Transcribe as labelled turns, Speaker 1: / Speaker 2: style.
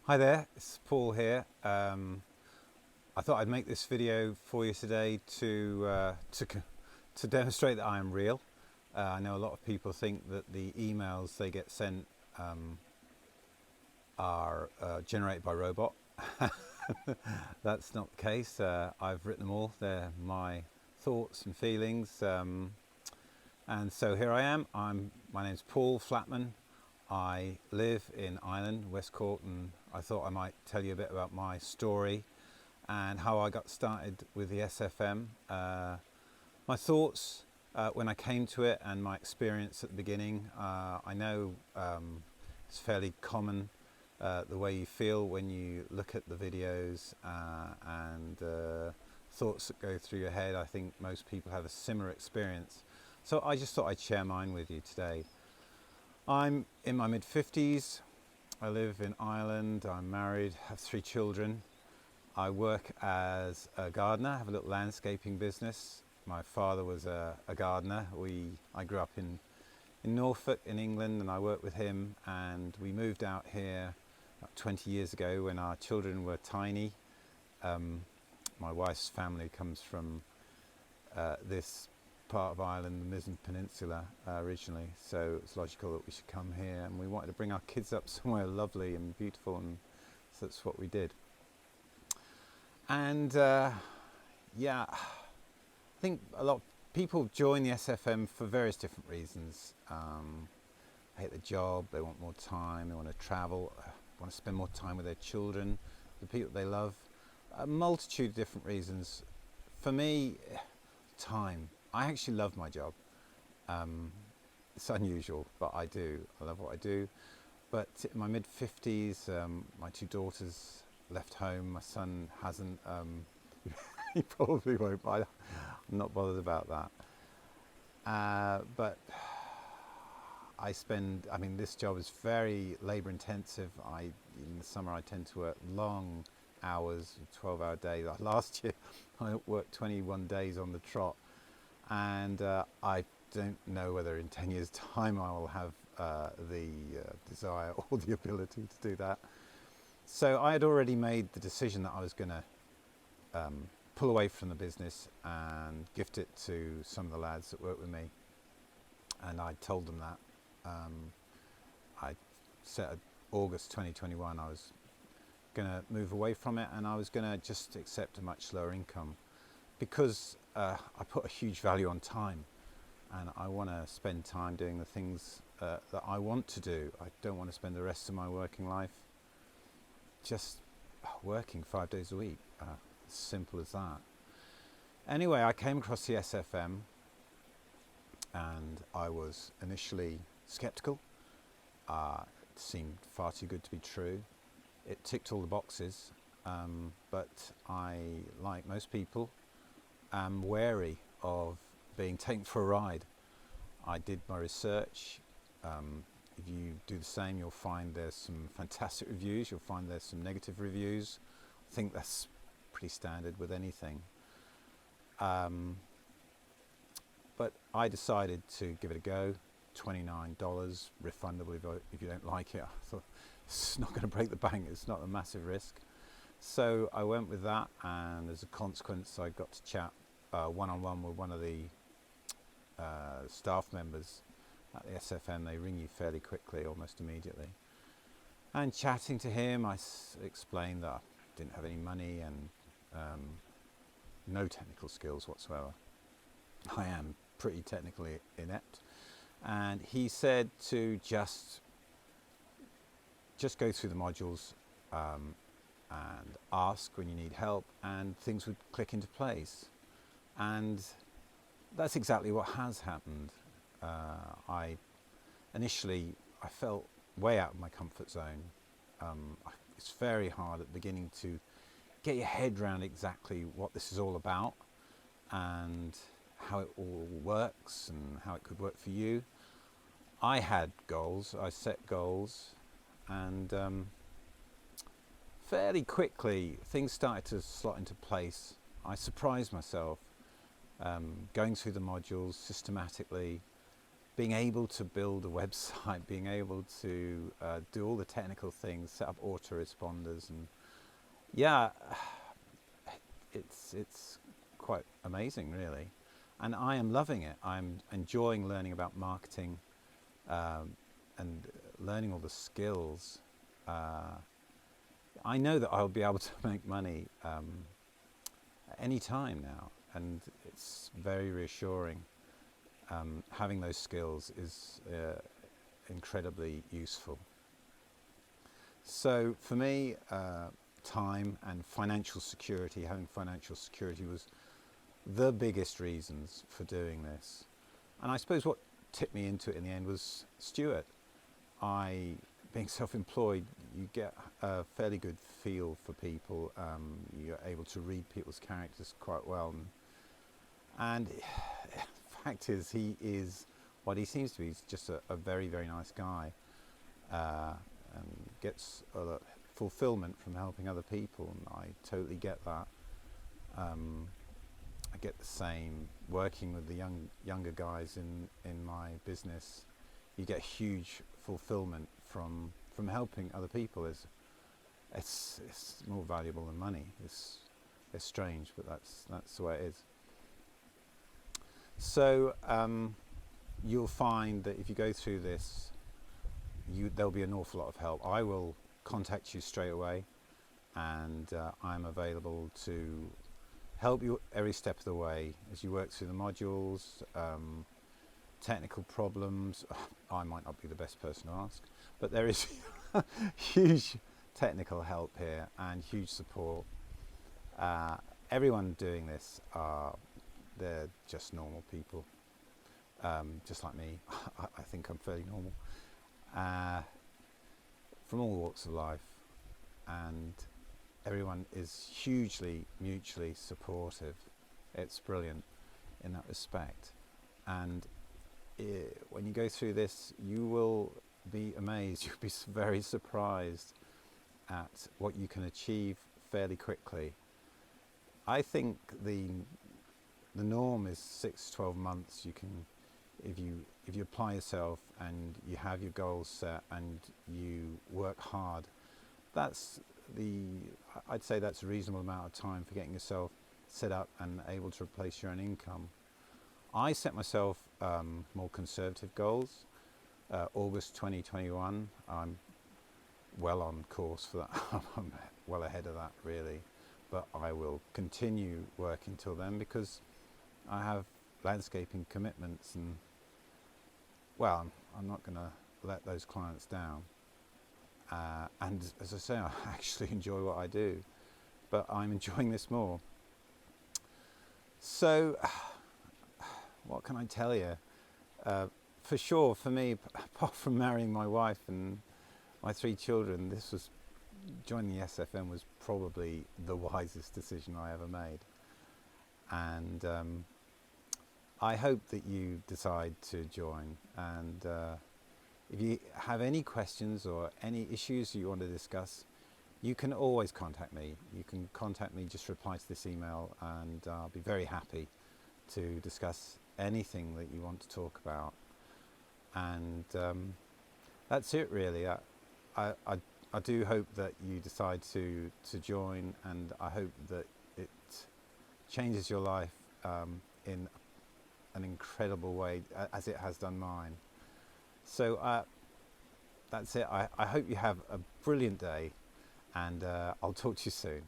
Speaker 1: Hi there, it's Paul here. I thought I'd make this video for you today to demonstrate that I am real. I know a lot of people think that the emails they get sent are generated by robot. That's not the case. I've written them all. They're my thoughts and feelings. And so here I am. My name's Paul Flatman. I live in Ireland, West Cork, and I thought I might tell you a bit about my story and how I got started with the SFM. My thoughts when I came to it and my experience at the beginning. I know it's fairly common the way you feel when you look at the videos and thoughts that go through your head. I think most people have a similar experience. So I just thought I'd share mine with you today. I'm in my mid-50s. I live in Ireland. I'm married, have 3 children. I work as a gardener, have a little landscaping business. My father was a gardener. I grew up in Norfolk in England, and I worked with him, and we moved out here about 20 years ago when our children were tiny. My wife's family comes from this part of Ireland, the Mizen Peninsula originally, so it's logical that we should come here, and we wanted to bring our kids up somewhere lovely and beautiful, and so that's what we did. And yeah, I think a lot of people join the SFM for various different reasons. They hate the job, they want more time, they want to travel, want to spend more time with their children, the people they love, a multitude of different reasons. For me, time. I actually love my job. It's unusual, but I do. I love what I do. But in my mid-50s, my 2 daughters left home. My son hasn't. He probably won't, but I'm not bothered about that. But this job is very labour intensive. In the summer I tend to work long hours, 12-hour days. Last year I worked 21 days on the trot, and I don't know whether in 10 years time I will have the desire or the ability to do that. So I had already made the decision that I was going to pull away from the business and gift it to some of the lads that work with me, and I told them that. I said August 2021 I was going to move away from it, and I was going to just accept a much lower income, because I put a huge value on time, and I want to spend time doing the things that I want to do. I don't want to spend the rest of my working life just working 5 days a week. As simple as that. Anyway, I came across the SFM, and I was initially skeptical. It seemed far too good to be true. It ticked all the boxes, but I, like most people, am wary of being taken for a ride. I did my research. If you do the same, you'll find there's some fantastic reviews, you'll find there's some negative reviews. I think that's pretty standard with anything. But I decided to give it a go. $29, refundable if you don't like it. I thought, it's not going to break the bank, it's not a massive risk. So I went with that, and as a consequence I got to chat one-on-one with one of the staff members at the SFM. They ring you fairly quickly, almost immediately. And chatting to him, I explained that I didn't have any money and no technical skills whatsoever. I am pretty technically inept. And he said to just go through the modules and ask when you need help, and things would click into place. And that's exactly what has happened. Initially I felt way out of my comfort zone. It's very hard at the beginning to get your head around exactly what this is all about and how it all works and how it could work for you. I had goals, I set goals, and fairly quickly things started to slot into place. I surprised myself, going through the modules systematically, being able to build a website, being able to do all the technical things, set up autoresponders, and yeah, it's quite amazing, really. And I am loving it. I'm enjoying learning about marketing and learning all the skills. I know that I'll be able to make money any time now, and it's very reassuring. Having those skills is incredibly useful. So for me, time and financial security, having financial security was the biggest reasons for doing this. And I suppose what tipped me into it in the end was Stuart. Being self-employed, you get a fairly good feel for people. You're able to read people's characters quite well. And the fact is, he is what he seems to be. He's just a very, very nice guy. And gets a lot of fulfillment from helping other people. And I totally get that. I get the same working with the younger guys in my business. You get huge fulfillment from helping other people. It's more valuable than money. It's strange, but that's the way it is. So you'll find that if you go through this, there'll be an awful lot of help. I will contact you straight away, and I'm available to help you every step of the way as you work through the modules, technical problems. I might not be the best person to ask, but there is huge technical help here and huge support. Everyone doing this they're just normal people, just like me. I think I'm fairly normal, from all walks of life, and everyone is hugely mutually supportive. It's brilliant in that respect. And when you go through this, you will be amazed. You'll be very surprised at what you can achieve fairly quickly. I think the norm is 6 to 12 months. You can, if you apply yourself and you have your goals set and you work hard, I'd say that's a reasonable amount of time for getting yourself set up and able to replace your own income. I set myself more conservative goals. August 2021, I'm well on course for that. I'm well ahead of that, really. But I will continue working till then because I have landscaping commitments, and well, I'm not going to let those clients down. And as I say, I actually enjoy what I do, but I'm enjoying this more. So, what can I tell you? For sure, for me, apart from marrying my wife and my 3 children, joining the SFM was probably the wisest decision I ever made. And I hope that you decide to join. And if you have any questions or any issues you want to discuss, you can always contact me. You can contact me, just reply to this email, and I'll be very happy to discuss anything that you want to talk about. And that's it, really. I do hope that you decide to join, and I hope that it changes your life in an incredible way, as it has done mine. So that's it. I hope you have a brilliant day, and I'll talk to you soon.